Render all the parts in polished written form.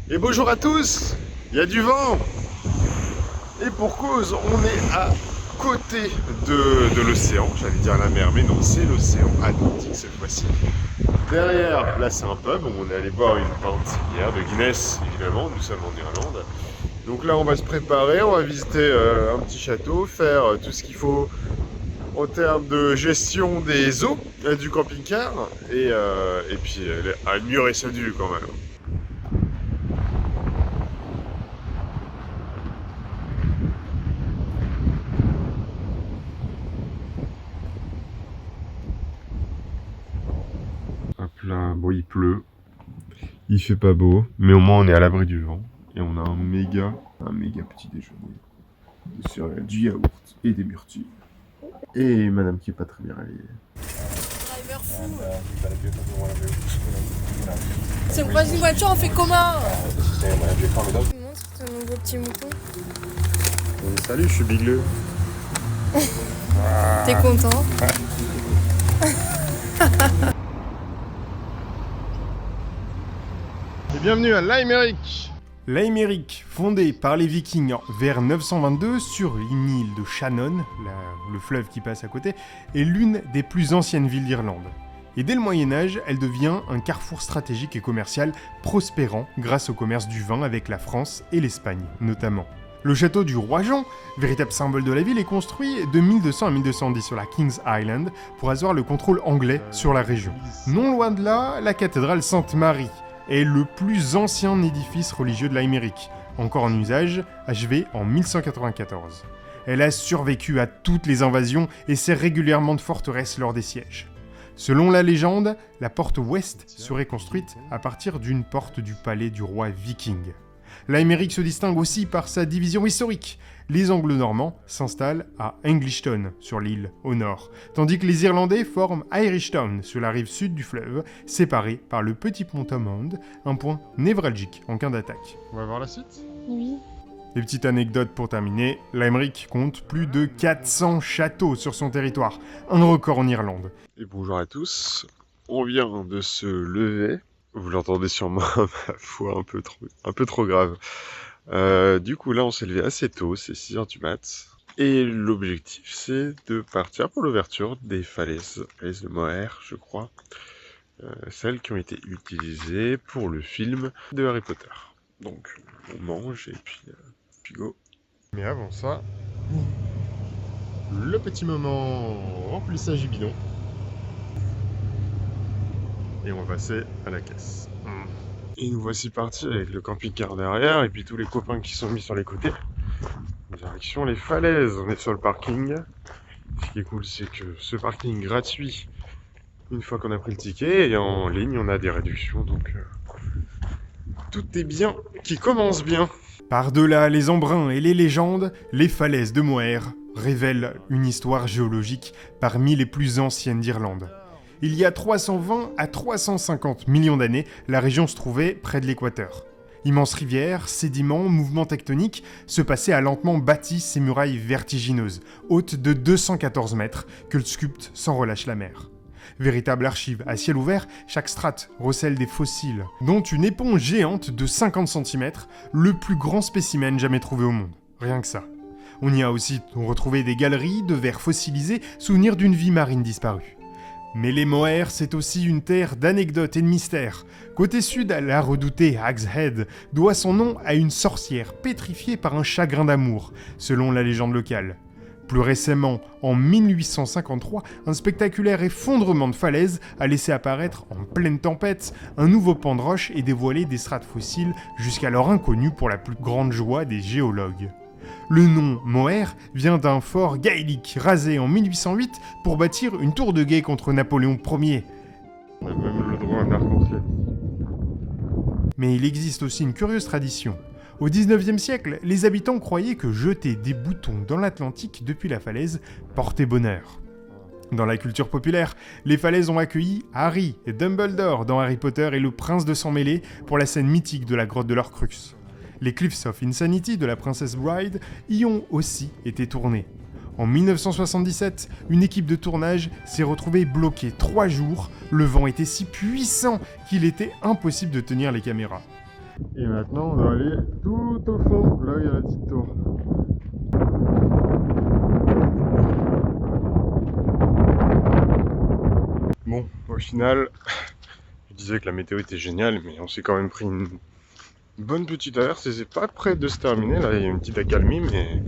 Et bonjour à tous, il y a du vent. Et pour cause, on est à côté de l'océan, j'allais dire la mer, mais non, c'est l'océan Atlantique cette fois-ci. Derrière, là c'est un pub, on est allé boire une pinte hier de Guinness, évidemment, nous sommes en Irlande. Donc là on va se préparer, on va visiter un petit château, faire tout ce qu'il faut en termes de gestion des eaux du camping-car, et puis améliorer sa vue quand même. Hop là, bon il pleut, il fait pas beau, mais au moins on est à l'abri du vent. Et on a un méga petit déjeuner. Des céréales, du yaourt et des myrtilles. Et madame qui est pas très bien réveillée. Driver fou. Si on croise une voiture, on fait comment? Tu me montres ton nouveau petit mouton. Salut, je suis Bigleux. T'es content? Et bienvenue à Limerick. Limerick, fondée par les Vikings vers 922 sur une île de Shannon, le fleuve qui passe à côté, est l'une des plus anciennes villes d'Irlande. Et dès le Moyen-Âge, elle devient un carrefour stratégique et commercial prospérant grâce au commerce du vin avec la France et l'Espagne notamment. Le château du Roi Jean, véritable symbole de la ville, est construit de 1200 à 1210 sur la King's Island pour asseoir le contrôle anglais sur la région. Non loin de là, la cathédrale Sainte-Marie est le plus ancien édifice religieux de Limerick, encore en usage, achevé en 1194. Elle a survécu à toutes les invasions et sert régulièrement de forteresse lors des sièges. Selon la légende, la porte ouest serait construite à partir d'une porte du palais du roi viking. Limerick se distingue aussi par sa division historique. Les Anglo-Normands s'installent à Englishtown, sur l'île, au nord, tandis que les Irlandais forment Irishtown, sur la rive sud du fleuve, séparés par le petit pont Thomond, un point névralgique en cas d'attaque. On va voir la suite. Oui. Et petite anecdote pour terminer, Limerick compte plus de 400 châteaux sur son territoire, un record en Irlande. Et bonjour à tous. On vient de se lever. Vous l'entendez sûrement, ma foi, un peu trop grave. Du coup, là, on s'est levé assez tôt, c'est 6h du mat. Et l'objectif, c'est de partir pour l'ouverture des falaises de Moher, je crois. Celles qui ont été utilisées pour le film de Harry Potter. Donc, on mange et puis go. Mais avant ça, le petit moment remplissage du bidon. Et on va passer à la caisse. Et nous voici partis avec le camping-car derrière et puis tous les copains qui sont mis sur les côtés. Direction les falaises, on est sur le parking. Ce qui est cool, c'est que ce parking gratuit, une fois qu'on a pris le ticket, et en ligne, on a des réductions, donc tout est bien, qui commence bien. Par-delà les embruns et les légendes, les falaises de Moher révèlent une histoire géologique parmi les plus anciennes d'Irlande. Il y a 320 à 350 millions d'années, la région se trouvait près de l'équateur. Immenses rivières, sédiments, mouvements tectoniques se passaient à lentement bâtir ces murailles vertigineuses, hautes de 214 mètres, que sculpte sans relâche la mer. Véritable archive à ciel ouvert, chaque strate recèle des fossiles, dont une éponge géante de 50 cm, le plus grand spécimen jamais trouvé au monde. Rien que ça. On y a aussi retrouvé des galeries de vers fossilisés, souvenirs d'une vie marine disparue. Mais les Moher, c'est aussi une terre d'anecdotes et de mystères. Côté sud, la redoutée Hag's Head doit son nom à une sorcière pétrifiée par un chagrin d'amour, selon la légende locale. Plus récemment, en 1853, un spectaculaire effondrement de falaise a laissé apparaître, en pleine tempête, un nouveau pan de roche et dévoilé des strates fossiles jusqu'alors inconnus pour la plus grande joie des géologues. Le nom Moher vient d'un fort gaélique rasé en 1808 pour bâtir une tour de guet contre Napoléon Ier. On a même le droit à un arc-en-ciel. Mais il existe aussi une curieuse tradition. Au XIXe siècle, les habitants croyaient que jeter des boutons dans l'Atlantique depuis la falaise portait bonheur. Dans la culture populaire, les falaises ont accueilli Harry et Dumbledore dans Harry Potter et le Prince de Sang Mêlé pour la scène mythique de la grotte de l'Horcrux. Les Cliffs of Insanity de la Princess Bride y ont aussi été tournés. En 1977, une équipe de tournage s'est retrouvée bloquée 3 jours. Le vent était si puissant qu'il était impossible de tenir les caméras. Et maintenant, on doit aller tout au fond, là où il y a la petite tour. Bon, au final, je disais que la météo était géniale, mais on s'est quand même pris une bonne petite averse et c'est pas près de se terminer. Là, il y a une petite accalmie, mais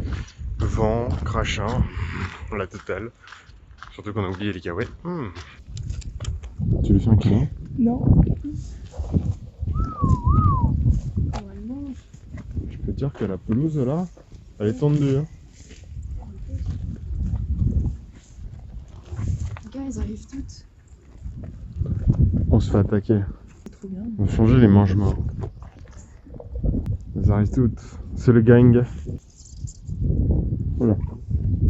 vent, crachin, la totale. Surtout qu'on a oublié les cacahuètes. Tu lui fais un câlin? Non. Je peux te dire que la pelouse là, elle est tendue. Hein. Les gars, ils arrivent toutes. On se fait attaquer. C'est trop bien. On va changer les mange-morts. Elles arrivent toutes. C'est le gang. Voilà.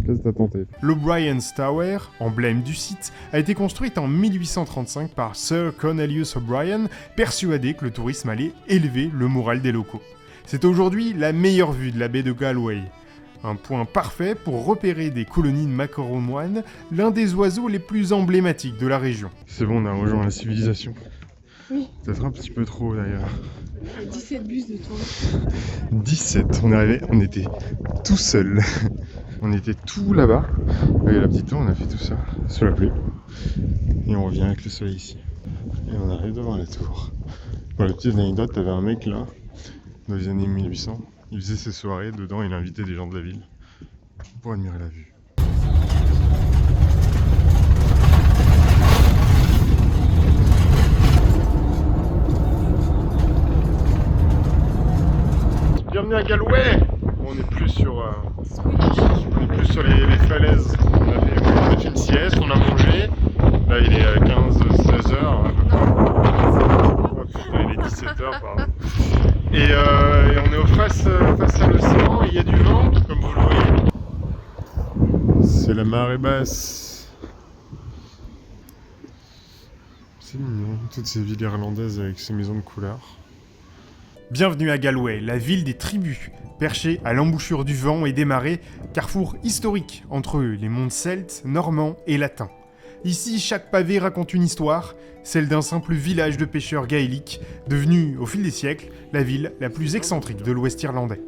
Qu'est-ce que t'as tenté? L'O'Brien's Tower, emblème du site, a été construite en 1835 par Sir Cornelius O'Brien, persuadé que le tourisme allait élever le moral des locaux. C'est aujourd'hui la meilleure vue de la baie de Galway. Un point parfait pour repérer des colonies de maquereaux moines, l'un des oiseaux les plus emblématiques de la région. C'est bon, on a rejoint la civilisation. Oui. Peut-être un petit peu trop d'ailleurs. Il y a 17 bus de toi. 17, on est arrivé, on était tout seul. On était tout là-bas. Avec la petite tour, on a fait tout ça sous la pluie. Et on revient avec le soleil ici. Et on arrive devant la tour. Pour la petite anecdote, t'avais un mec là, dans les années 1800. Il faisait ses soirées, dedans il invitait des gens de la ville pour admirer la vue. Bienvenue à Galway. On n'est plus sur, les falaises. On a fait une sieste, on a mangé. Là il est 15-16 heures. Oh, putain, il est 17 heures, pardon. Et on est face à l'océan, il y a du vent, comme vous le voyez. C'est la marée basse. C'est mignon, toutes ces villes irlandaises avec ces maisons de couleur. Bienvenue à Galway, la ville des tribus, perchée à l'embouchure du vent et des marées, carrefour historique entre les mondes celtes, normands et latins. Ici, chaque pavé raconte une histoire, celle d'un simple village de pêcheurs gaéliques, devenu, au fil des siècles, la ville la plus excentrique de l'Ouest irlandais.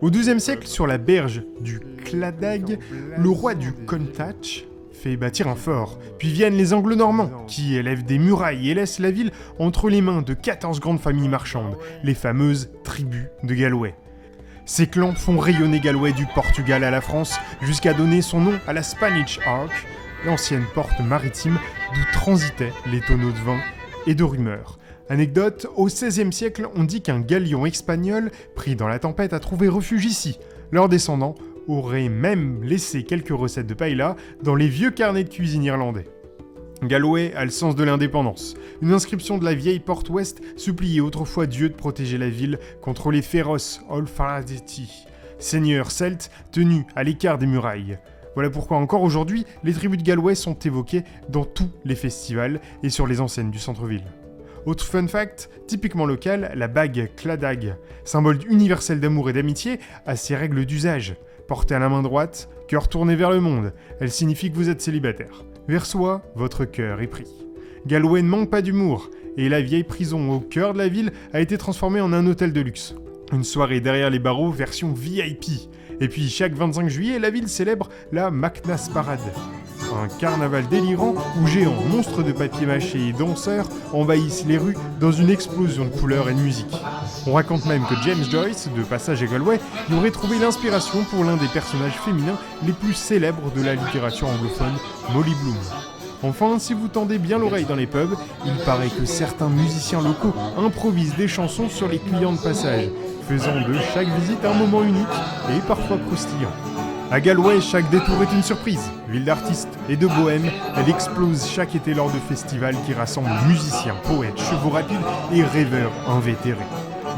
Au XIIe siècle, sur la berge du Cladag, le roi du Contach fait bâtir un fort, puis viennent les Anglo-Normands, qui élèvent des murailles et laissent la ville entre les mains de 14 grandes familles marchandes, les fameuses tribus de Galway. Ces clans font rayonner Galway du Portugal à la France, jusqu'à donner son nom à la Spanish Ark, l'ancienne porte maritime d'où transitaient les tonneaux de vin et de rumeurs. Anecdote, au XVIe siècle, on dit qu'un galion espagnol, pris dans la tempête, a trouvé refuge ici. Leurs descendants auraient même laissé quelques recettes de paella dans les vieux carnets de cuisine irlandais. Galway a le sens de l'indépendance. Une inscription de la vieille porte ouest suppliait autrefois Dieu de protéger la ville contre les féroces Olfaradeti, seigneurs celtes tenus à l'écart des murailles. Voilà pourquoi encore aujourd'hui, les tribus de Galway sont évoquées dans tous les festivals et sur les enseignes du centre-ville. Autre fun fact, typiquement local, la bague Cladag, symbole universel d'amour et d'amitié, a ses règles d'usage. Portée à la main droite, cœur tourné vers le monde, elle signifie que vous êtes célibataire. Vers soi, votre cœur est pris. Galway ne manque pas d'humour, et la vieille prison au cœur de la ville a été transformée en un hôtel de luxe. Une soirée derrière les barreaux version VIP. Et puis chaque 25 juillet, la ville célèbre la Macnas Parade. Un carnaval délirant où géants, monstres de papier mâché et danseurs envahissent les rues dans une explosion de couleurs et de musique. On raconte même que James Joyce, de passage à Galway, y aurait trouvé l'inspiration pour l'un des personnages féminins les plus célèbres de la littérature anglophone, Molly Bloom. Enfin, si vous tendez bien l'oreille dans les pubs, il paraît que certains musiciens locaux improvisent des chansons sur les clients de passage, faisant de chaque visite un moment unique et parfois croustillant. À Galway, chaque détour est une surprise. Ville d'artistes et de bohèmes, elle explose chaque été lors de festivals qui rassemblent musiciens, poètes, chevaux rapides et rêveurs invétérés.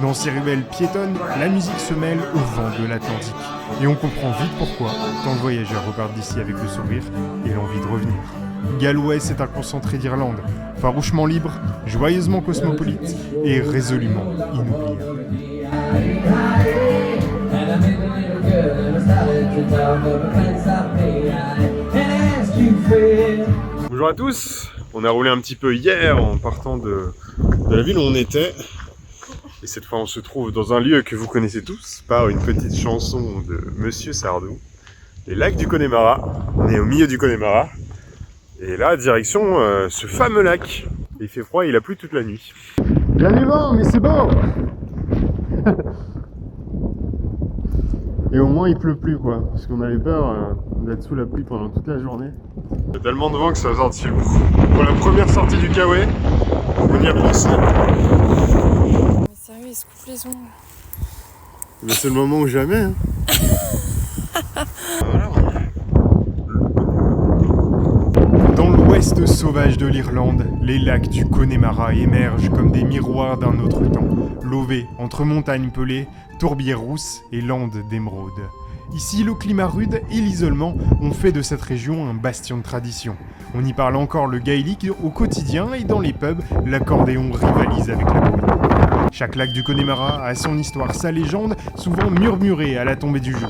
Dans ces ruelles piétonnes, la musique se mêle au vent de l'Atlantique. Et on comprend vite pourquoi, quand le voyageur repart d'ici avec le sourire et l'envie de revenir. Galway, c'est un concentré d'Irlande, farouchement libre, joyeusement cosmopolite et résolument inoubliable. Bonjour à tous, on a roulé un petit peu hier en partant de la ville où on était. Et cette fois, on se trouve dans un lieu que vous connaissez tous par une petite chanson de Monsieur Sardou. Les lacs du Connemara. On est au milieu du Connemara. Et là, direction ce fameux lac. Il fait froid, il a plu toute la nuit. Il y a du vent, mais c'est beau. Et au moins, il pleut plus, quoi. Parce qu'on avait peur d'être sous la pluie pendant toute la journée. Il y a tellement de vent que ça va sortir lourd. Pour la première sortie du Kawe, on y a pensé. Mais sérieux, il se coupe les ongles. Mais c'est le moment ou jamais. Hein. Voilà. Dans l'ouest sauvage de l'Irlande, les lacs du Connemara émergent comme des miroirs d'un autre temps, lovés entre montagnes pelées, tourbières rousses et landes d'émeraude. Ici, le climat rude et l'isolement ont fait de cette région un bastion de tradition. On y parle encore le gaélique au quotidien et dans les pubs, l'accordéon rivalise avec la bruit. Chaque lac du Connemara a son histoire, sa légende, souvent murmurée à la tombée du jour.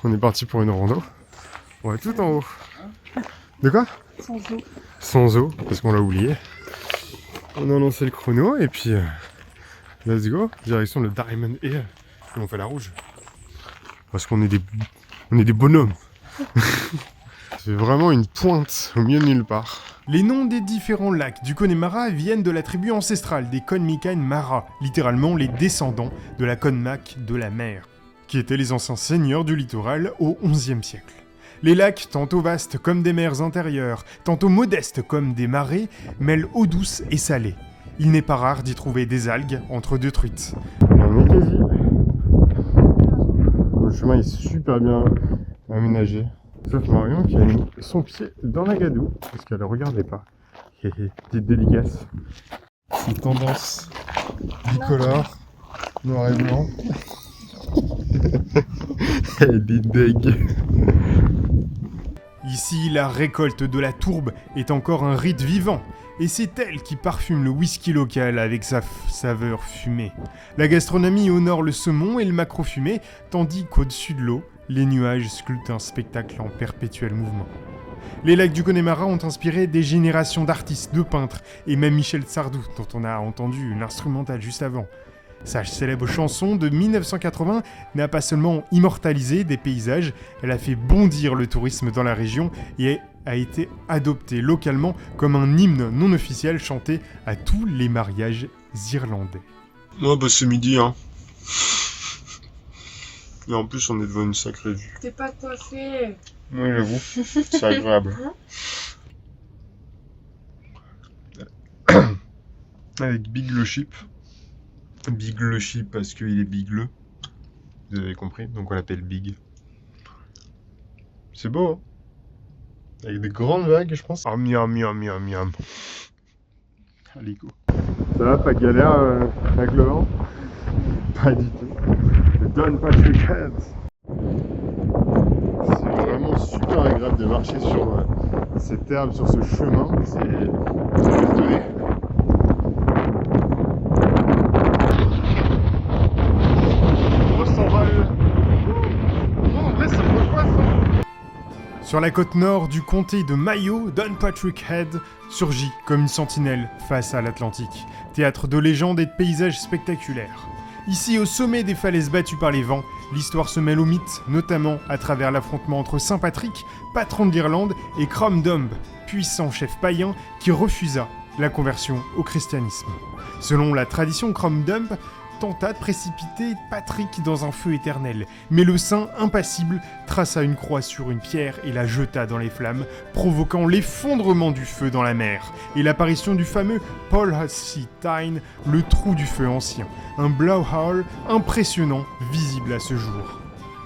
On est parti pour une rando. On va tout en haut. De quoi? Sans eau. Sans eau, parce qu'on l'a oublié. On a lancé le chrono et puis let's go, direction le Diamond Hill. Et on fait la rouge. Parce qu'on est des bonhommes. C'est vraiment une pointe au milieu de nulle part. Les noms des différents lacs du Connemara viennent de la tribu ancestrale des Conmicain Mara, littéralement les descendants de la Conmac de la mer, qui étaient les anciens seigneurs du littoral au XIe siècle. Les lacs, tantôt vastes comme des mers intérieures, tantôt modestes comme des marais, mêlent eau douce et salée. Il n'est pas rare d'y trouver des algues entre deux truites. On est quasi. Le chemin est super bien aménagé. Sauf Marion qui a mis son pied dans la gadoue, parce qu'elle ne regardait pas. Petite dédicace. Une tendance bicolore, noir et blanc. Elle est deg. Ici, la récolte de la tourbe est encore un rite vivant, et c'est elle qui parfume le whisky local avec sa saveur fumée. La gastronomie honore le saumon et le maquereau fumé, tandis qu'au-dessus de l'eau, les nuages sculptent un spectacle en perpétuel mouvement. Les lacs du Connemara ont inspiré des générations d'artistes, de peintres, et même Michel Sardou, dont on a entendu l'instrumental juste avant. Sa célèbre chanson de 1980 n'a pas seulement immortalisé des paysages, elle a fait bondir le tourisme dans la région et a été adoptée localement comme un hymne non officiel chanté à tous les mariages irlandais. Moi, bah c'est midi, hein. Et en plus, on est devant une sacrée vue. T'es pas coiffé. Oui, j'avoue. C'est agréable. Avec Big le Chip. Big le Chip parce qu'il est bigleux. Vous avez compris, donc on l'appelle Big. C'est beau, hein? Avec des grandes vagues, je pense. Ah, miam, miam, miam, miam. Allez, go. Ça va, pas de galère avec le vent? Pas du tout. Le Don Patrick Head. C'est vraiment super agréable de marcher sur cette herbe, sur ce chemin. C'est étonné. On s'envole. En vrai, ça me coiffe. Sur la côte nord du comté de Mayo, Don Patrick Head surgit comme une sentinelle face à l'Atlantique, théâtre de légendes et de paysages spectaculaires. Ici, au sommet des falaises battues par les vents, l'histoire se mêle aux mythes, notamment à travers l'affrontement entre Saint Patrick, patron de l'Irlande, et Crom Dumb, puissant chef païen qui refusa la conversion au christianisme. Selon la tradition, Crom Dumb tenta de précipiter Patrick dans un feu éternel, mais le saint, impassible, traça une croix sur une pierre et la jeta dans les flammes, provoquant l'effondrement du feu dans la mer et l'apparition du fameux Polhassie Tyne, le trou du feu ancien, un blowhole impressionnant, visible à ce jour.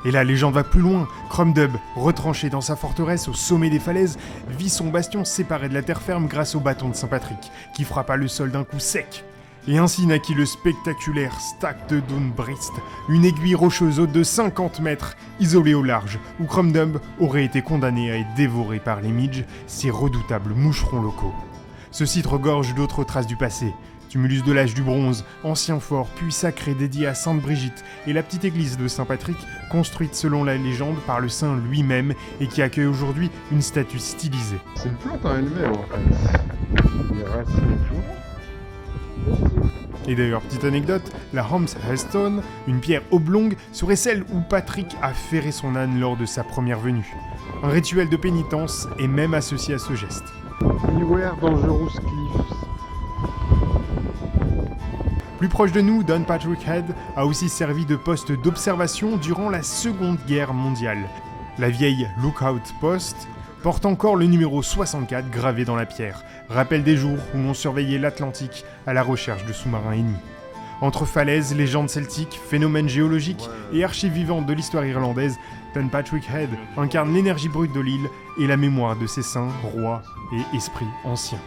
Et la légende va plus loin. Crom Dumb, retranché dans sa forteresse au sommet des falaises, vit son bastion séparé de la terre ferme grâce au bâton de Saint Patrick, qui frappa le sol d'un coup sec. Et ainsi naquit le spectaculaire Stack de Dounbrist, une aiguille rocheuse haute de 50 mètres, isolée au large, où Crom Dumb aurait été condamné à être dévoré par les Midges, ces redoutables moucherons locaux. Ce site regorge d'autres traces du passé. Tumulus de l'âge du bronze, ancien fort, puis sacré dédié à Sainte Brigitte, et la petite église de Saint Patrick, construite selon la légende par le saint lui-même, et qui accueille aujourd'hui une statue stylisée. C'est une plante en elle-même, en fait. Les racines et tout. Et d'ailleurs, petite anecdote, la Holmes Headstone, une pierre oblongue, serait celle où Patrick a ferré son âne lors de sa première venue. Un rituel de pénitence est même associé à ce geste. Beware Dangerous Cliffs. Plus proche de nous, Don Patrick Head a aussi servi de poste d'observation durant la Seconde Guerre mondiale. La vieille Lookout Post porte encore le numéro 64 gravé dans la pierre, rappel des jours où l'on surveillait l'Atlantique à la recherche de sous-marins ennemis. Entre falaises, légendes celtiques, phénomènes géologiques et archives vivantes de l'histoire irlandaise, Don Patrick Head incarne l'énergie brute de l'île et la mémoire de ses saints, rois et esprits anciens.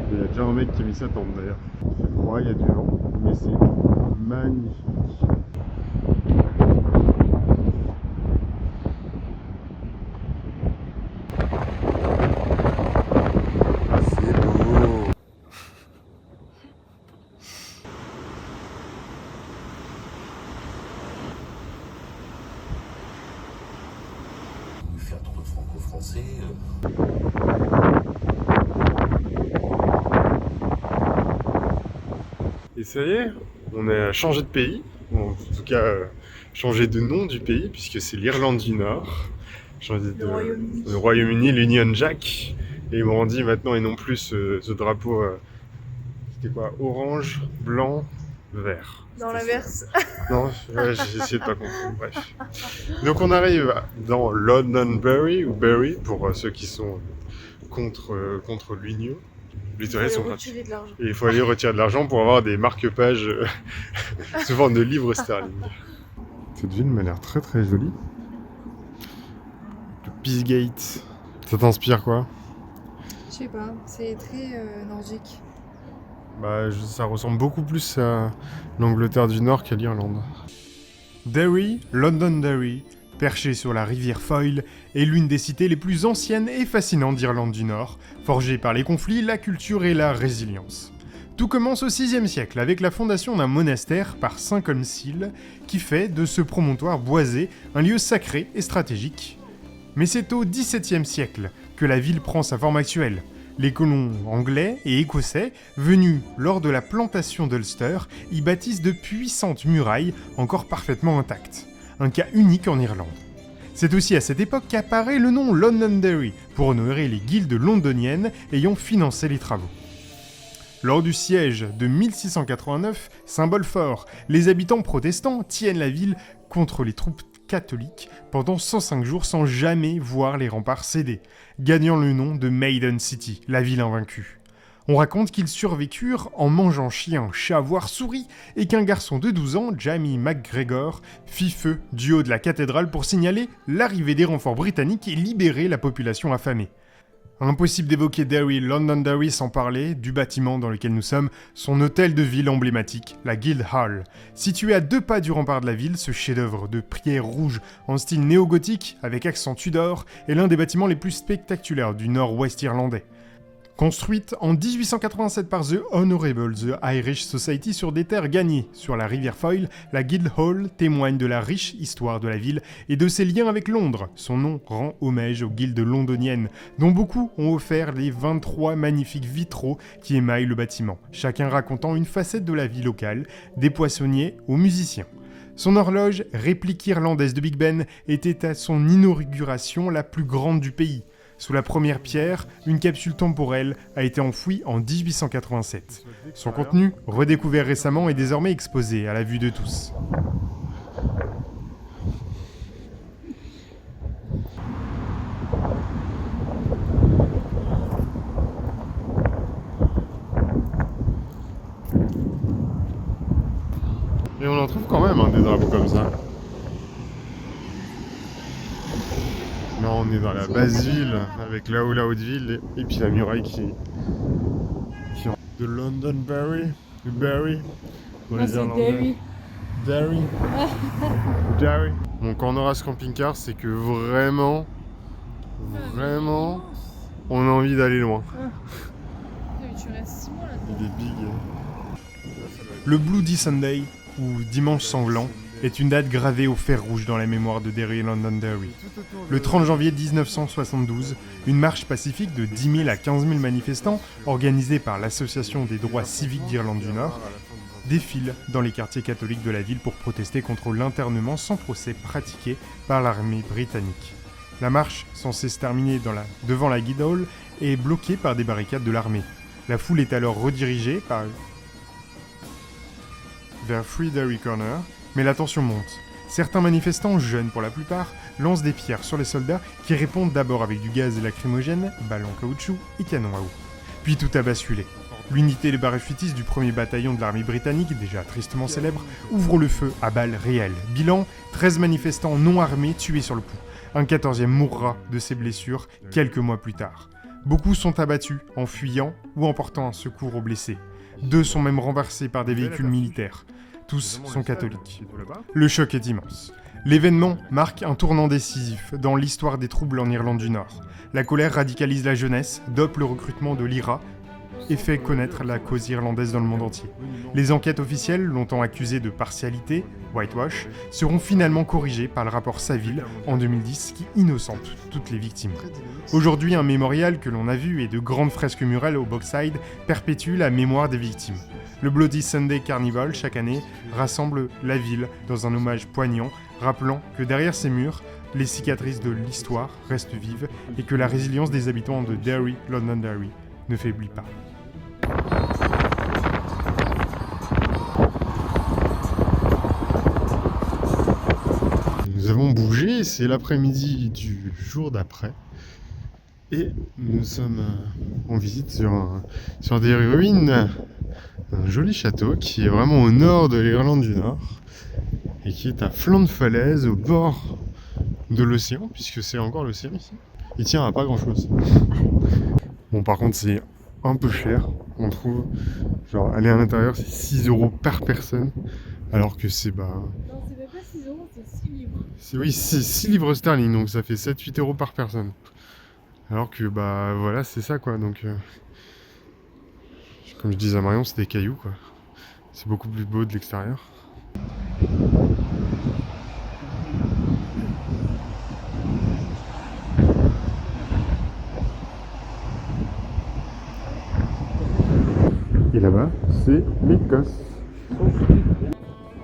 Il y a déjà un mec qui a mis sa tente d'ailleurs. Il fait froid, il y a du vent, mais c'est magnifique. Ah, c'est beau. Faire trop de franco-français. Et ça y est, on a changé de pays, en tout cas changé de nom du pays, puisque c'est l'Irlande du Nord, changé de le Royaume-Uni, l'Union Jack, et ils m'ont dit maintenant et non plus ce drapeau, c'était quoi, orange, blanc, vert. Dans l'inverse. Non, ouais, j'ai essayé de pas comprendre, bref. Donc on arrive dans Londonderry, ou Bury, pour ceux qui sont contre l'Union. Les toilettes sont gratuites. Et il faut aller retirer de l'argent pour avoir des marque-pages sous forme de livres sterling. Cette ville m'a l'air très très jolie. Le Peacegate. Ça t'inspire quoi? Je sais pas, c'est très nordique. Bah, ça ressemble beaucoup plus à l'Angleterre du Nord qu'à l'Irlande. Derry, Londonderry, perché sur la rivière Foyle, est l'une des cités les plus anciennes et fascinantes d'Irlande du Nord, forgée par les conflits, la culture et la résilience. Tout commence au VIe siècle avec la fondation d'un monastère par Saint Colmcille qui fait de ce promontoire boisé un lieu sacré et stratégique. Mais c'est au XVIIe siècle que la ville prend sa forme actuelle. Les colons anglais et écossais, venus lors de la plantation d'Ulster, y bâtissent de puissantes murailles encore parfaitement intactes. Un cas unique en Irlande. C'est aussi à cette époque qu'apparaît le nom Londonderry, pour honorer les guildes londoniennes ayant financé les travaux. Lors du siège de 1689, symbole fort, les habitants protestants tiennent la ville contre les troupes catholiques pendant 105 jours sans jamais voir les remparts céder, gagnant le nom de Maiden City, la ville invaincue. On raconte qu'ils survécurent en mangeant chiens, chats, voire souris, et qu'un garçon de 12 ans, Jamie McGregor, fit feu du haut de la cathédrale pour signaler l'arrivée des renforts britanniques et libérer la population affamée. Impossible d'évoquer Derry Londonderry sans parler du bâtiment dans lequel nous sommes, son hôtel de ville emblématique, la Guildhall. Situé à 2 pas du rempart de la ville, ce chef-d'œuvre de pierre rouge en style néo-gothique avec accent Tudor est l'un des bâtiments les plus spectaculaires du nord-ouest irlandais. Construite en 1887 par The Honourable The Irish Society sur des terres gagnées sur la rivière Foyle, la Guildhall témoigne de la riche histoire de la ville et de ses liens avec Londres. Son nom rend hommage aux guildes londoniennes, dont beaucoup ont offert les 23 magnifiques vitraux qui émaillent le bâtiment, chacun racontant une facette de la vie locale, des poissonniers aux musiciens. Son horloge, réplique irlandaise de Big Ben, était à son inauguration la plus grande du pays. Sous la première pierre, une capsule temporelle a été enfouie en 1887. Son contenu, redécouvert récemment, est désormais exposé à la vue de tous. Et on en trouve quand même des drapeaux comme ça. Là, on est dans la basse ville, avec là-haut la haute ville, et puis la muraille qui de Londonderry, de Barry. Moi, c'est Derry. Derry. Derry. Bon, quand on aura ce camping-car, c'est que vraiment, on a envie d'aller loin. Tu restes 6 mois là. Il est big. Le Bloody Sunday, ou Dimanche sanglant, est une date gravée au fer rouge dans la mémoire de Derry Londonderry. Le 30 janvier 1972, une marche pacifique de 10 000 à 15 000 manifestants, organisée par l'Association des droits civiques d'Irlande du Nord, défile dans les quartiers catholiques de la ville pour protester contre l'internement sans procès pratiqué par l'armée britannique. La marche, censée se terminer devant la Guildhall, est bloquée par des barricades de l'armée. La foule est alors redirigée vers Free Derry Corner, mais la tension monte. Certains manifestants, jeunes pour la plupart, lancent des pierres sur les soldats qui répondent d'abord avec du gaz lacrymogène, ballons caoutchouc et canons à eau. Puis tout a basculé. L'unité de parachutistes du 1er bataillon de l'armée britannique, déjà tristement célèbre, ouvre le feu à balles réelles. Bilan, 13 manifestants non armés tués sur le coup. Un 14e mourra de ses blessures quelques mois plus tard. Beaucoup sont abattus en fuyant ou en portant un secours aux blessés. 2 sont même renversés par des véhicules militaires. Tous sont catholiques. Le choc est immense. L'événement marque un tournant décisif dans l'histoire des troubles en Irlande du Nord. La colère radicalise la jeunesse, dope le recrutement de l'IRA et fait connaître la cause irlandaise dans le monde entier. Les enquêtes officielles, longtemps accusées de partialité, whitewash, seront finalement corrigées par le rapport Saville en 2010 qui innocente toutes les victimes. Aujourd'hui, un mémorial que l'on a vu et de grandes fresques murales au Bogside perpétuent la mémoire des victimes. Le Bloody Sunday Carnival, chaque année, rassemble la ville dans un hommage poignant, rappelant que derrière ces murs, les cicatrices de l'histoire restent vives et que la résilience des habitants de Derry Londonderry ne faiblit pas. Nous avons bougé, c'est l'après-midi du jour d'après. Et nous sommes en visite sur des ruines d'un joli château qui est vraiment au nord de l'Irlande du Nord et qui est à flanc de falaise au bord de l'océan, puisque c'est encore l'océan ici. Il tient à pas grand chose. Bon, par contre, c'est un peu cher, on trouve. Genre, aller à l'intérieur, c'est 6 € par personne. Alors que c'est Non, c'est même pas 6 €, c'est 6 livres. Oui, c'est 6 livres sterling, donc ça fait 7-8 € par personne. Alors que, bah voilà, c'est ça quoi. Donc, comme je disais à Marion, c'est des cailloux quoi. C'est beaucoup plus beau de l'extérieur. Et là-bas, c'est l'Écosse.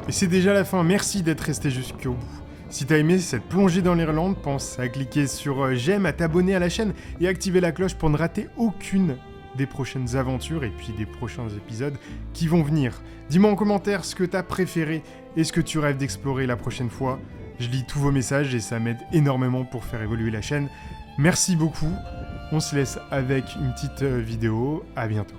Et c'est déjà la fin, merci d'être resté jusqu'au bout. Si t'as aimé cette plongée dans l'Irlande, pense à cliquer sur j'aime, à t'abonner à la chaîne et activer la cloche pour ne rater aucune des prochaines aventures et puis des prochains épisodes qui vont venir. Dis-moi en commentaire ce que t'as préféré et ce que tu rêves d'explorer la prochaine fois. Je lis tous vos messages et ça m'aide énormément pour faire évoluer la chaîne. Merci beaucoup, on se laisse avec une petite vidéo, à bientôt.